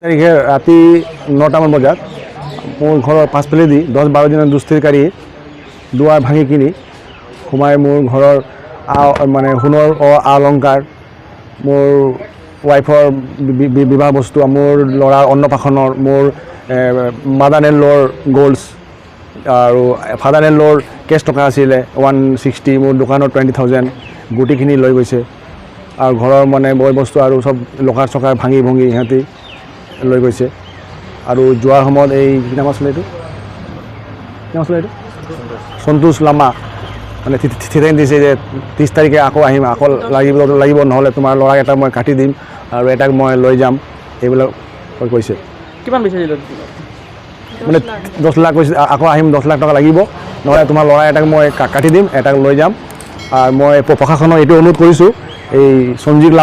তাৰিখে ৰাতি 9টামান বজাত মোৰ ঘৰৰ পাছফালেদি 10-12জনৰ দুষ্কৃতিকাৰী দুৱাৰ ভাঙি কিনি সোমাই মোৰ ঘৰৰ মানে সোণৰ অলংকাৰ, মোৰ ৱাইফৰ বিবাহ বস্তু, মোৰ ল'ৰাৰ অন্নপ্ৰাশনৰ, মোৰ মাদাৰ ইন ল'ৰ গ'ল্ডছ আৰু ফাদাৰ ইন ল'ৰ কেছ টকা আছিলে 160, মোৰ দোকানৰ 20,000 গোটেইখিনি লৈ গৈছে। আৰু ঘৰৰ মানে বয় বস্তু আৰু চব লকাৰ চকাৰ ভাঙি সিহঁতি লৈ গৈছে। আৰু যোৱাৰ সময়ত এই কি নাম আছিলে এইটো সন্তোষ লামা মানে থিতাই দিছে যে 30 তাৰিখে আকৌ আহিম, আকৌ লাগিব নহ'লে তোমাৰ ল'ৰাক এটা মই কাটি দিম আৰু এটাক মই লৈ যাম, এইবিলাক কৈছে। কিমান বিচাৰিলে? মানে 10 লাখ কৈছে, আকৌ আহিম 10 লাখ টকা লাগিব, নহ'লে তোমাৰ ল'ৰা এটাক মই কাটি দিম, এটাক লৈ যাম। আৰু মই প্ৰশাসনক এইটো অনুৰোধ কৰিছোঁ, এই সঞ্জীৱ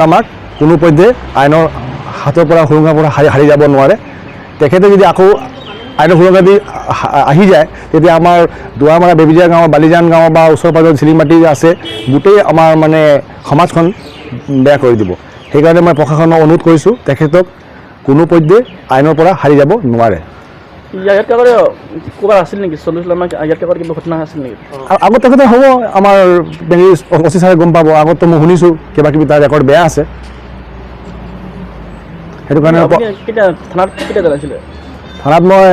লামাক কোনোপধ্যে আইনৰ হাতৰ পৰা সুৰক্ষাৰ পৰা হাৰি যাব নোৱাৰে। তেখেতে যদি আকৌ আইনৰ সুৰক্ষা দি আহি যায়, তেতিয়া আমাৰ দুৱাৰমাৰা বেবিজা গাঁও, বালিজান গাঁও বা ওচৰ পাজৰ চিলিমাটি আছে, গোটেই আমাৰ মানে সমাজখন বেয়া কৰি দিব। সেইকাৰণে মই প্ৰশাসনক অনুৰোধ কৰিছোঁ, তেখেতক কোনোপধ্যে আইনৰ পৰা হাৰি যাব নোৱাৰে। ইয়াত কাবাৰ ক'ৰবাত আছিল নেকি? সন্তোষ লামা ইয়াত কাবাৰ কিবা ঘটনা আছিল নেকি? আগত তেখেতে হ'ব, আমাৰ অচি ছাৰে গম পাব। আগততো মই শুনিছোঁ কিবা কিবি তাৰ ৰেকৰ্ড বেয়া আছে, সেইটো কাৰণে থানাত কেতিয়া জনাইছিলে? থানাত মই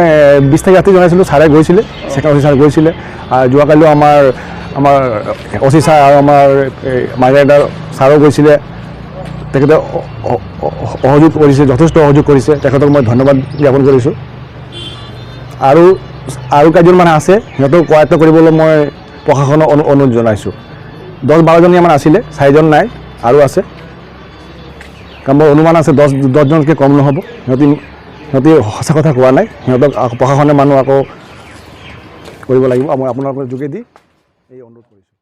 20 তাৰিখ ৰাতি জনাইছিলোঁ, ছাৰে গৈছিলে, ছেকেণ্ড অচি ছাৰ গৈছিলে। আৰু যোৱাকালিও আমাৰ অচি ছাৰ আৰু আমাৰ মাৰ্গাৰেটাৰ ছাৰো গৈছিলে। তেখেতে সহযোগ কৰিছে, যথেষ্ট সহযোগ কৰিছে, তেখেতক মই ধন্যবাদ জ্ঞাপন কৰিছোঁ। আৰু কেইজনমান আছে, সিহঁতক কৰায়ত্ব কৰিবলৈ মই প্ৰশাসনক অনুৰোধ জনাইছোঁ। 10-12জনীমান আছিলে, 4জন নাই, আৰু আছে। কাৰণ মোৰ অনুমান আছে 10জনতকৈ কম নহ'ব। সিহঁতি সঁচা কথা কোৱা নাই, সিহঁতক প্ৰশাসনে মানুহ আকৌ কৰিব লাগিব। মই আপোনালোকৰ যোগেদি এই অনুৰোধ কৰিছোঁ।